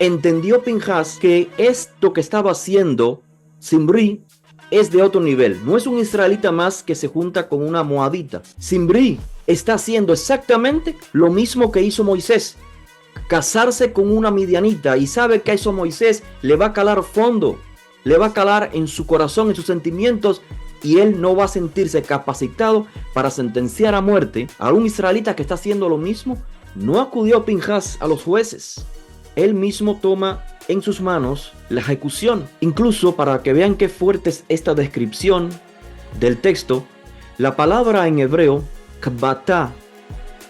entendió Pinhas que esto que estaba haciendo Zimri es de otro nivel. No es un israelita más que se junta con una moabita. Zimri está haciendo exactamente lo mismo que hizo Moisés. Casarse con una midianita, y sabe que a eso Moisés le va a calar fondo, le va a calar en su corazón, en sus sentimientos, y él no va a sentirse capacitado para sentenciar a muerte a un israelita que está haciendo lo mismo. No acudió Pinhas a los jueces, él mismo toma en sus manos la ejecución. Incluso, para que vean qué fuerte es esta descripción del texto, la palabra en hebreo kbatá,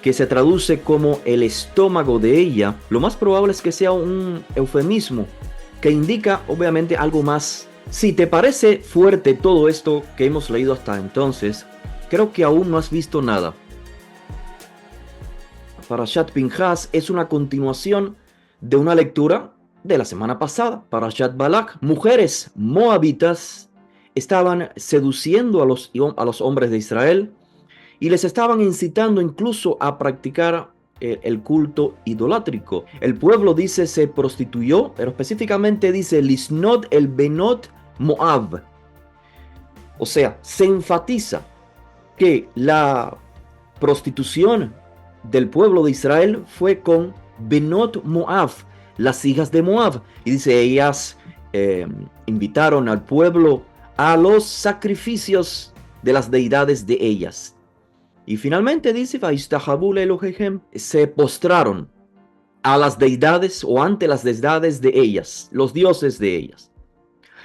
que se traduce como el estómago de ella, lo más probable es que sea un eufemismo que indica obviamente algo más. Si te parece fuerte todo esto que hemos leído hasta entonces, creo que aún no has visto nada. Parashat Pinhas es una continuación de una lectura de la semana pasada. Parashat Balak, mujeres moabitas estaban seduciendo a los hombres de Israel y les estaban incitando incluso a practicar el culto idolátrico. El pueblo, dice, se prostituyó, pero específicamente dice Lisnot el Benot Moab. O sea, se enfatiza que la prostitución del pueblo de Israel fue con Benot Moab, las hijas de Moab. Y dice, ellas invitaron al pueblo a los sacrificios de las deidades de ellas. Y finalmente dice, se postraron a las deidades o ante las deidades de ellas, los dioses de ellas.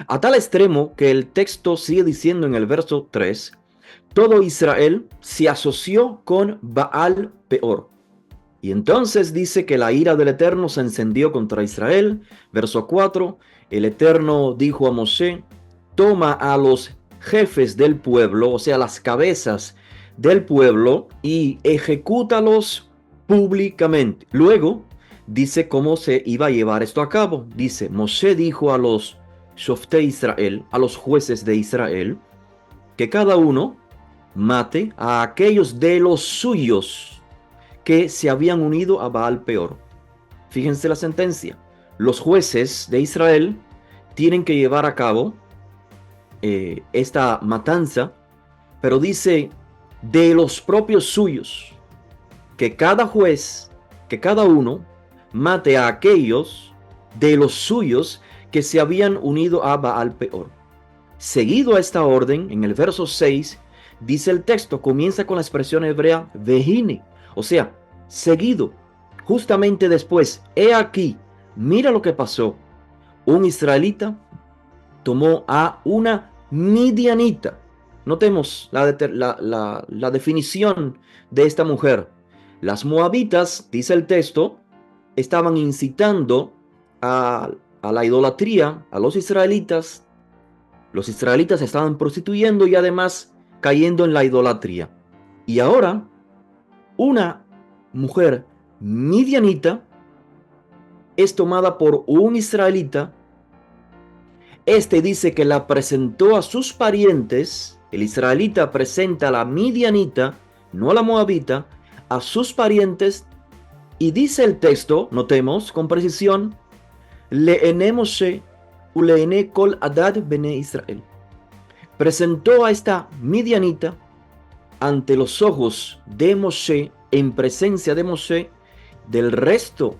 A tal extremo que el texto sigue diciendo en el verso 3, todo Israel se asoció con Baal Peor. Y entonces dice que la ira del Eterno se encendió contra Israel. Verso 4, el Eterno dijo a Moshe, toma a los jefes del pueblo, o sea, las cabezas del pueblo, y ejecútalos públicamente. Luego dice cómo se iba a llevar esto a cabo. Dice, Moshe dijo a los Shoftei Israel, a los jueces de Israel, que cada uno mate a aquellos de los suyos que se habían unido a Baal Peor. Fíjense la sentencia. Los jueces de Israel tienen que llevar a cabo esta matanza, pero dice de los propios suyos, que cada juez, que cada uno mate a aquellos de los suyos que se habían unido a Baal Peor. Seguido a esta orden, en el verso 6, dice el texto, comienza con la expresión hebrea vehine, o sea, seguido, justamente después, he aquí, mira lo que pasó. Un israelita tomó a una midianita. Notemos la definición de esta mujer. Las moabitas, dice el texto, estaban incitando a la idolatría a los israelitas. Los israelitas estaban prostituyendo y además cayendo en la idolatría. Y ahora, una mujer midianita es tomada por un israelita. Este dice que la presentó a sus parientes. El israelita presenta a la midianita, no a la moabita, a sus parientes. Y dice el texto, notemos con precisión, Le'ene Moshe ule'ene kol adad bene Israel. Presentó a esta midianita ante los ojos de Moshe, en presencia de Moshe, del resto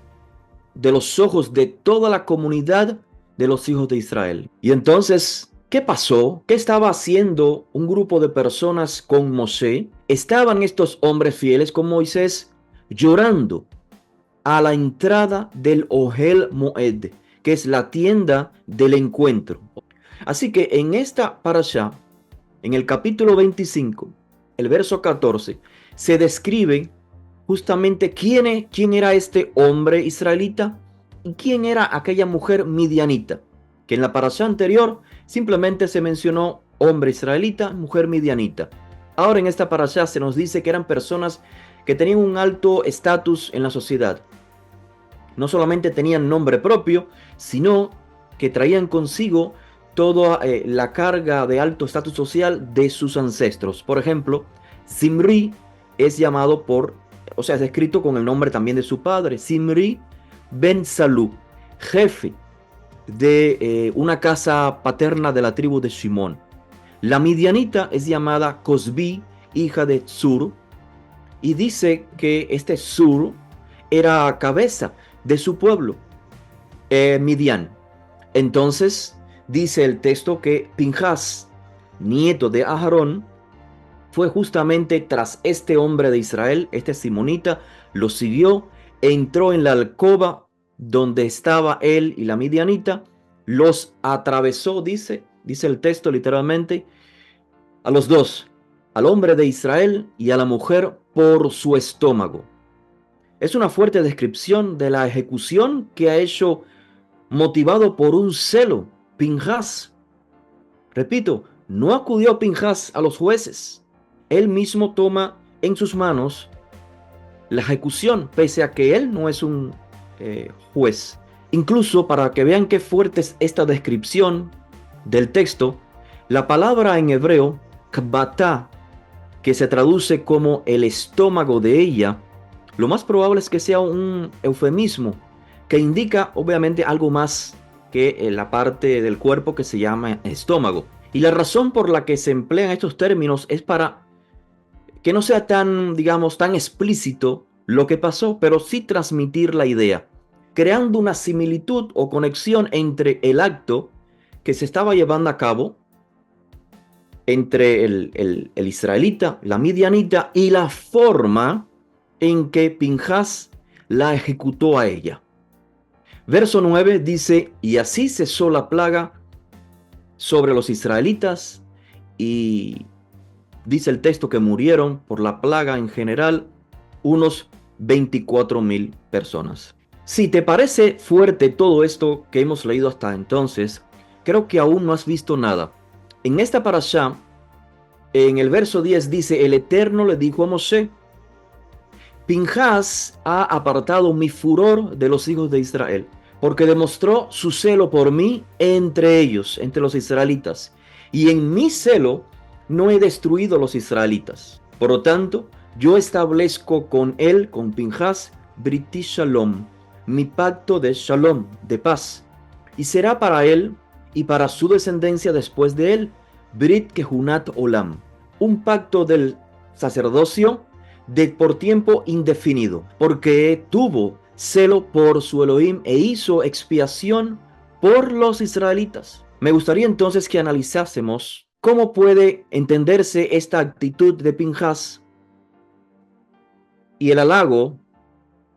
de los ojos de toda la comunidad de los hijos de Israel. Y entonces, ¿qué pasó? ¿Qué estaba haciendo un grupo de personas con Moshe? Estaban estos hombres fieles con Moisés llorando a la entrada del Ohel Moed, que es la tienda del encuentro. Así que en esta parashá, en el capítulo 25, el verso 14, se describe justamente quién era este hombre israelita y quién era aquella mujer midianita, que en la parashá anterior simplemente se mencionó hombre israelita, mujer midianita. Ahora en esta parashá se nos dice que eran personas que tenían un alto estatus en la sociedad. No solamente tenían nombre propio, sino que traían consigo toda la carga de alto estatus social de sus ancestros. Por ejemplo, Zimri es llamado es descrito con el nombre también de su padre, Zimri ben Salú. jefe de una casa paterna de la tribu de Shimón. La midianita es llamada Cosbi, hija de Tsur, y dice que este Tsur era cabeza de su pueblo, Midian. Entonces dice el texto que Pinjas, nieto de Aarón, fue justamente tras este hombre de Israel, este simonita, lo siguió, entró en la alcoba donde estaba él y la midianita, los atravesó, dice el texto literalmente, a los dos, al hombre de Israel y a la mujer por su estómago. Es una fuerte descripción de la ejecución que ha hecho motivado por un celo Pinjas. Repito, no acudió Pinjas a los jueces. Él mismo toma en sus manos la ejecución, pese a que él no es un juez. Incluso para que vean qué fuerte es esta descripción del texto, la palabra en hebreo, kbatá, que se traduce como el estómago de ella, lo más probable es que sea un eufemismo que indica obviamente algo más que la parte del cuerpo que se llama estómago. Y la razón por la que se emplean estos términos es para que no sea tan, digamos, tan explícito lo que pasó, pero sí transmitir la idea, creando una similitud o conexión entre el acto que se estaba llevando a cabo entre el israelita, la midianita, y la forma en que Pinjas la ejecutó a ella. Verso 9 dice, y así cesó la plaga sobre los israelitas, y dice el texto que murieron por la plaga en general unos 24,000 personas. Si te parece fuerte todo esto que hemos leído hasta entonces, creo que aún no has visto nada. En esta parashá, en el verso 10 dice, el Eterno le dijo a Moshe, Pinjas ha apartado mi furor de los hijos de Israel, porque demostró su celo por mí entre ellos, entre los israelitas. Y en mi celo no he destruido a los israelitas. Por lo tanto, yo establezco con él, con Pinjas, Briti Shalom, mi pacto de Shalom, de paz. Y será para él y para su descendencia después de él, Brit Kehunat Olam, un pacto del sacerdocio por tiempo indefinido, porque tuvo celo por su Elohim e hizo expiación por los israelitas. Me gustaría entonces que analizásemos cómo puede entenderse esta actitud de Pinjas y el halago,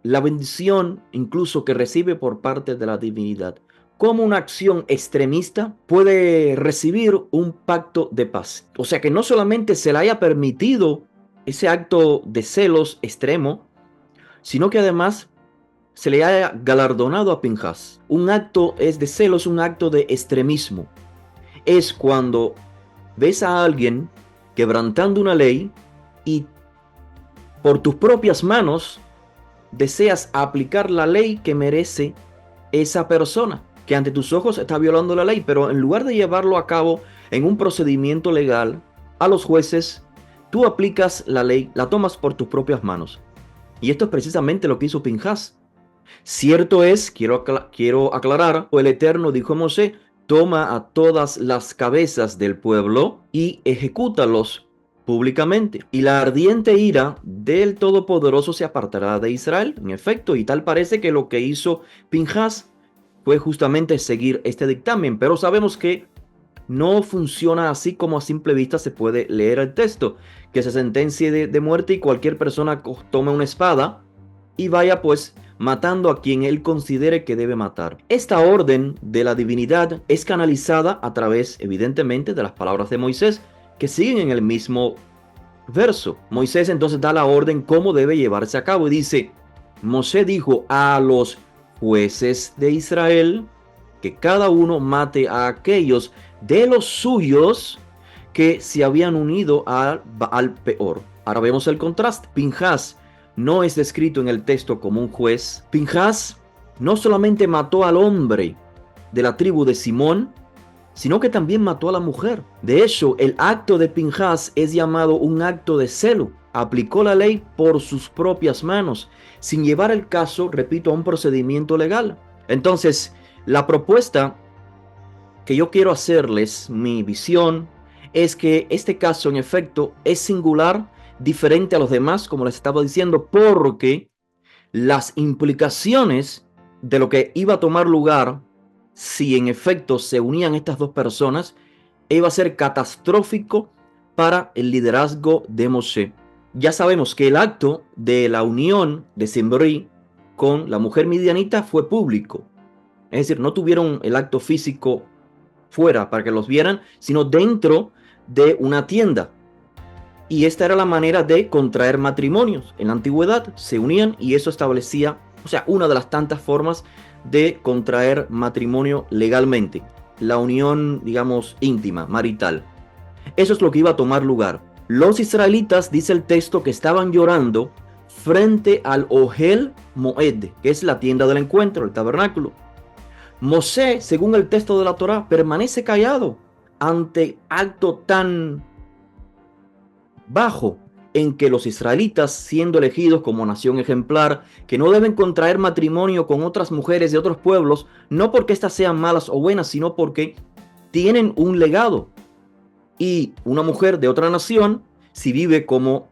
la bendición incluso que recibe por parte de la divinidad. Cómo una acción extremista puede recibir un pacto de paz. O sea que no solamente se le haya permitido ese acto de celos extremo, sino que además se le haya galardonado a Pinjas. Un acto de celos, un acto de extremismo. Es cuando ves a alguien quebrantando una ley y por tus propias manos deseas aplicar la ley que merece esa persona, que ante tus ojos está violando la ley, pero en lugar de llevarlo a cabo en un procedimiento legal a los jueces, tú aplicas la ley, la tomas por tus propias manos. Y esto es precisamente lo que hizo Pinjas. Cierto es, quiero aclarar, el Eterno dijo a Moshe, toma a todas las cabezas del pueblo y ejecútalos públicamente. Y la ardiente ira del Todopoderoso se apartará de Israel. En efecto, y tal parece que lo que hizo Pinjas fue justamente seguir este dictamen. Pero sabemos que no funciona así como a simple vista se puede leer el texto. Que se sentencie de muerte y cualquier persona tome una espada y vaya pues matando a quien él considere que debe matar. Esta orden de la divinidad es canalizada a través, evidentemente, de las palabras de Moisés, que siguen en el mismo verso. Moisés entonces da la orden cómo debe llevarse a cabo y dice, Moshe dijo a los jueces de Israel que cada uno mate a aquellos de los suyos que se habían unido al Baal Peor. Ahora vemos el contraste. Pinjas no es descrito en el texto como un juez. Pinjas no solamente mató al hombre de la tribu de Simón, sino que también mató a la mujer. De hecho, el acto de Pinjas es llamado un acto de celo. Aplicó la ley por sus propias manos, sin llevar el caso, repito, a un procedimiento legal. Entonces, la propuesta que yo quiero hacerles, mi visión, es que este caso en efecto es singular, diferente a los demás, como les estaba diciendo, porque las implicaciones de lo que iba a tomar lugar si en efecto se unían estas dos personas iba a ser catastrófico para el liderazgo de Moshe. Ya sabemos que el acto de la unión de Zimri con la mujer midianita fue público. Es decir, no tuvieron el acto físico fuera para que los vieran, sino dentro de una tienda. Y esta era la manera de contraer matrimonios. En la antigüedad se unían y eso establecía, o sea, una de las tantas formas de contraer matrimonio legalmente. La unión, digamos, íntima, marital. Eso es lo que iba a tomar lugar. Los israelitas, dice el texto, que estaban llorando frente al Ohel Moed, que es la tienda del encuentro, el tabernáculo. Moshe, según el texto de la Torá, permanece callado ante acto tan bajo en que los israelitas, siendo elegidos como nación ejemplar, que no deben contraer matrimonio con otras mujeres de otros pueblos, no porque éstas sean malas o buenas, sino porque tienen un legado. Y una mujer de otra nación, si vive como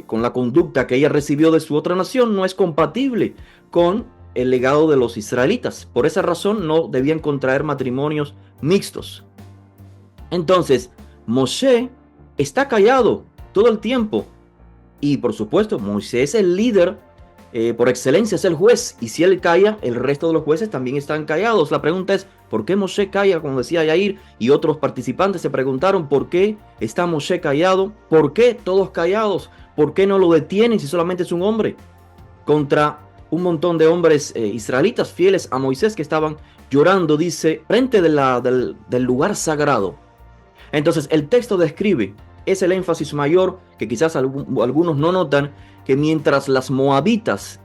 con la conducta que ella recibió de su otra nación, no es compatible con el legado de los israelitas. Por esa razón no debían contraer matrimonios mixtos. Entonces, Moshe está callado todo el tiempo. Y por supuesto, Moisés es el líder, por excelencia es el juez. Y si él calla, el resto de los jueces también están callados. La pregunta es, ¿por qué Moshe calla? Como decía Yair, y otros participantes se preguntaron, ¿por qué está Moshe callado? ¿Por qué todos callados? ¿Por qué no lo detienen si solamente es un hombre? Contra un montón de hombres israelitas fieles a Moisés que estaban llorando, dice, frente del lugar sagrado. Entonces el texto describe, es el énfasis mayor que quizás algunos no notan, que mientras las moabitas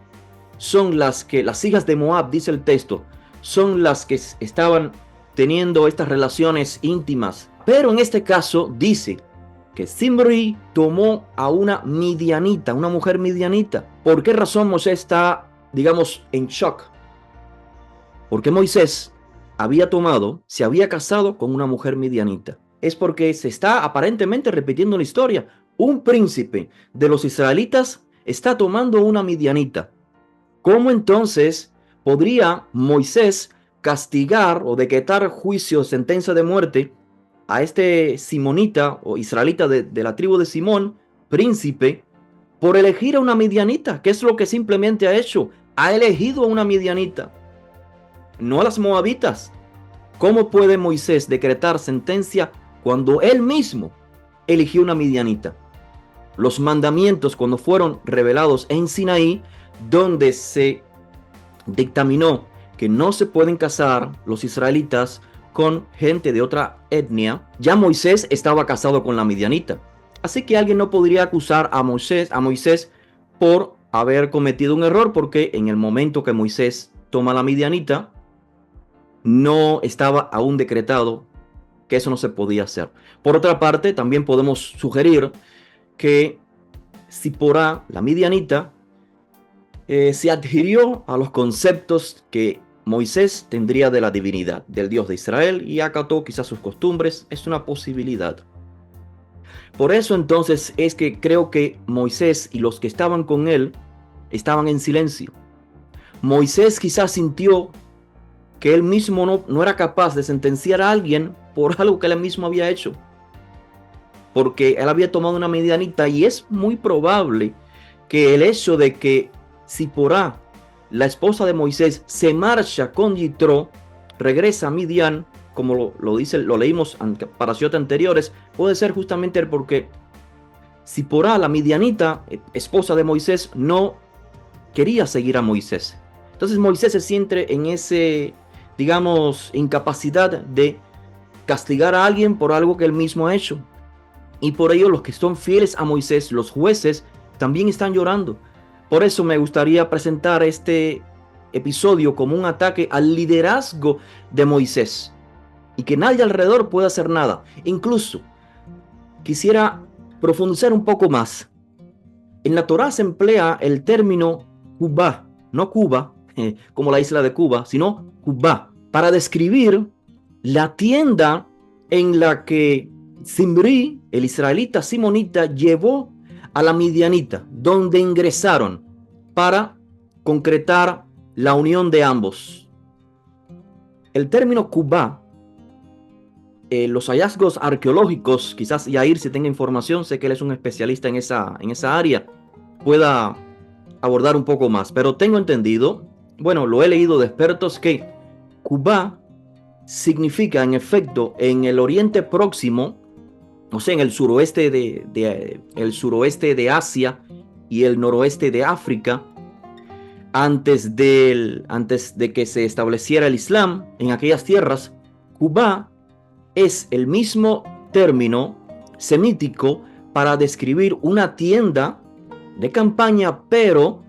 son las hijas de Moab, dice el texto, son las que estaban teniendo estas relaciones íntimas. Pero en este caso dice que Zimri tomó a una midianita, una mujer midianita. ¿Por qué razón Moisés está, digamos, en shock? Porque Moisés se había casado con una mujer midianita. Es porque se está aparentemente repitiendo la historia. Un príncipe de los israelitas está tomando una midianita. ¿Cómo entonces podría Moisés castigar o decretar juicio, sentencia de muerte a este simonita o israelita de la tribu de Simón, príncipe, por elegir a una midianita? ¿Qué es lo que simplemente ha hecho? Ha elegido a una midianita, no a las moabitas. ¿Cómo puede Moisés decretar sentencia cuando él mismo eligió una midianita? Los mandamientos, cuando fueron revelados en Sinaí, donde se dictaminó que no se pueden casar los israelitas con gente de otra etnia, ya Moisés estaba casado con la midianita. Así que alguien no podría acusar a Moisés por haber cometido un error, porque en el momento que Moisés toma la midianita, no estaba aún decretado que eso no se podía hacer. Por otra parte, también podemos sugerir que Zipporá, la midianita, se adhirió a los conceptos que Moisés tendría de la divinidad, del Dios de Israel, y acató quizás sus costumbres. Es una posibilidad. Por eso entonces es que creo que Moisés y los que estaban con él estaban en silencio. Moisés quizás sintió que él mismo no era capaz de sentenciar a alguien por algo que él mismo había hecho, porque él había tomado una midianita, y es muy probable que el hecho de que Zipporá, la esposa de Moisés, se marcha con Yitro, regresa a Midian, como lo leímos en paraciones anteriores, puede ser justamente porque Zipporá, la midianita, esposa de Moisés, no quería seguir a Moisés. Entonces Moisés se siente en ese, digamos, incapacidad de castigar a alguien por algo que él mismo ha hecho. Y por ello los que son fieles a Moisés, los jueces, también están llorando. Por eso me gustaría presentar este episodio como un ataque al liderazgo de Moisés, y que nadie alrededor pueda hacer nada. Incluso quisiera profundizar un poco más. En la Torá se emplea el término Cuba, no Cuba, como la isla de Cuba, sino Cuba, para describir la tienda en la que Zimri, el israelita simonita, llevó a la midianita, donde ingresaron para concretar la unión de ambos. El término Cuba, los hallazgos arqueológicos, quizás Yair, si tenga información, sé que él es un especialista en esa área, pueda abordar un poco más, pero tengo entendido, bueno, lo he leído de expertos, que Cuba significa, en efecto, en el Oriente Próximo, o sea, en el suroeste el suroeste de Asia y el noroeste de África, antes de que se estableciera el Islam en aquellas tierras. Cuba es el mismo término semítico para describir una tienda de campaña, pero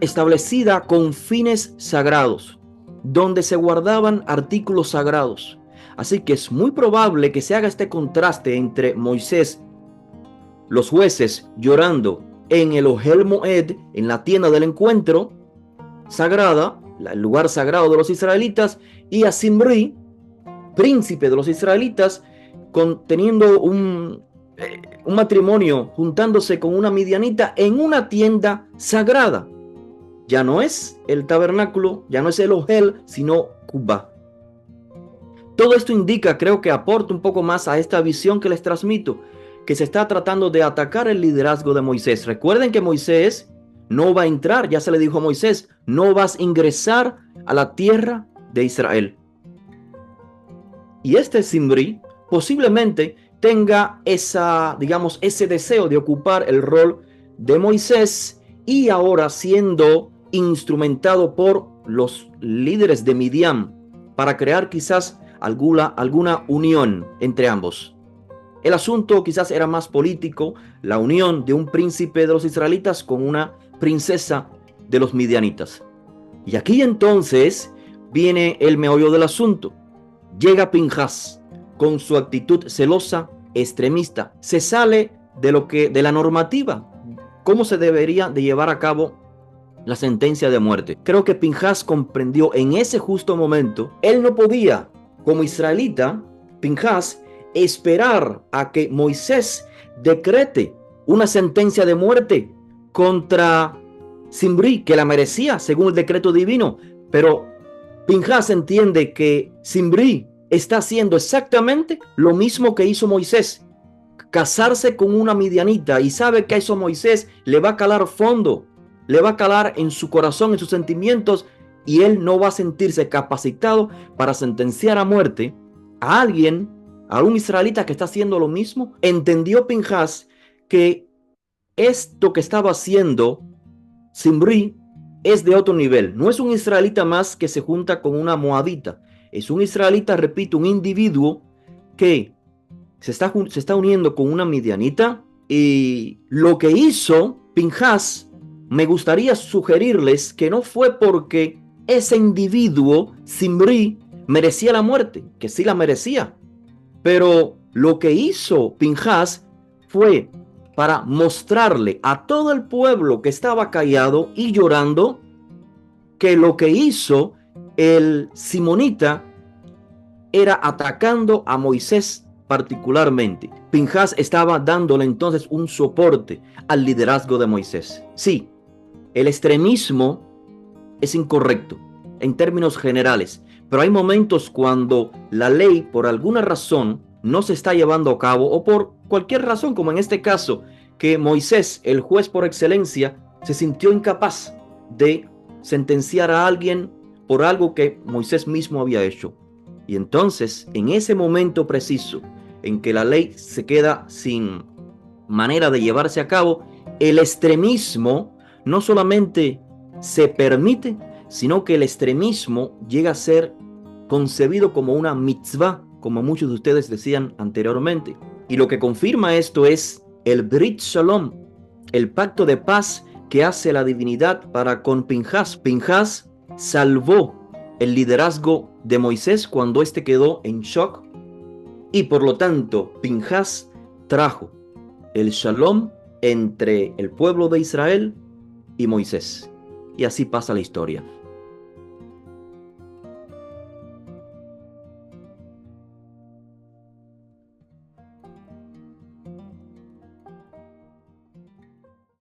establecida con fines sagrados, donde se guardaban artículos sagrados. Así que es muy probable que se haga este contraste entre Moisés, los jueces llorando en el Ohel Moed, en la tienda del encuentro sagrada, el lugar sagrado de los israelitas, y a Zimri, príncipe de los israelitas, teniendo un matrimonio, juntándose con una midianita en una tienda sagrada. Ya no es el tabernáculo, ya no es el Ohel, sino Cuba. Todo esto indica, creo que aporta un poco más a esta visión que les transmito, que se está tratando de atacar el liderazgo de Moisés. Recuerden que Moisés no va a entrar, ya se le dijo a Moisés, no vas a ingresar a la tierra de Israel. Y este Zimri posiblemente tenga ese deseo de ocupar el rol de Moisés, y ahora siendo instrumentado por los líderes de Midian para crear quizás alguna unión entre ambos. El asunto quizás era más político, la unión de un príncipe de los israelitas con una princesa de los midianitas. Y aquí entonces viene el meollo del asunto. Llega Pinhas con su actitud celosa, extremista. Se sale de la normativa, cómo se debería de llevar a cabo la sentencia de muerte. Creo que Pinhas comprendió en ese justo momento, él no podía, como israelita, Pinhas, esperar a que Moisés decrete una sentencia de muerte contra Zimri, que la merecía según el decreto divino. Pero Pinhas entiende que Zimri está haciendo exactamente lo mismo que hizo Moisés, casarse con una midianita, y sabe que a eso Moisés le va a calar fondo, le va a calar en su corazón, en sus sentimientos, y él no va a sentirse capacitado para sentenciar a muerte a alguien, a un israelita que está haciendo lo mismo. Entendió Pinhas que esto que estaba haciendo Zimri es de otro nivel. No es un israelita más que se junta con una moabita. Es un israelita, repito, un individuo que se está uniendo con una midianita. Y lo que hizo Pinhas, me gustaría sugerirles que no fue porque ese individuo, Zimri, merecía la muerte, que sí la merecía. Pero lo que hizo Pinhas fue para mostrarle a todo el pueblo que estaba callado y llorando que lo que hizo el simonita era atacando a Moisés particularmente. Pinhas estaba dándole entonces un soporte al liderazgo de Moisés. Sí, el extremismo es incorrecto en términos generales, pero hay momentos cuando la ley, por alguna razón, no se está llevando a cabo, o por cualquier razón, como en este caso, que Moisés, el juez por excelencia, se sintió incapaz de sentenciar a alguien por algo que Moisés mismo había hecho. Y entonces, en ese momento preciso en que la ley se queda sin manera de llevarse a cabo, el extremismo no solamente se permite, sino que el extremismo llega a ser concebido como una mitzvah, como muchos de ustedes decían anteriormente. Y lo que confirma esto es el Brit Shalom, el pacto de paz que hace la divinidad para con Pinhas. Pinhas salvó el liderazgo de Moisés cuando éste quedó en shock, y por lo tanto Pinhas trajo el Shalom entre el pueblo de Israel y Moisés. y así pasa la historia.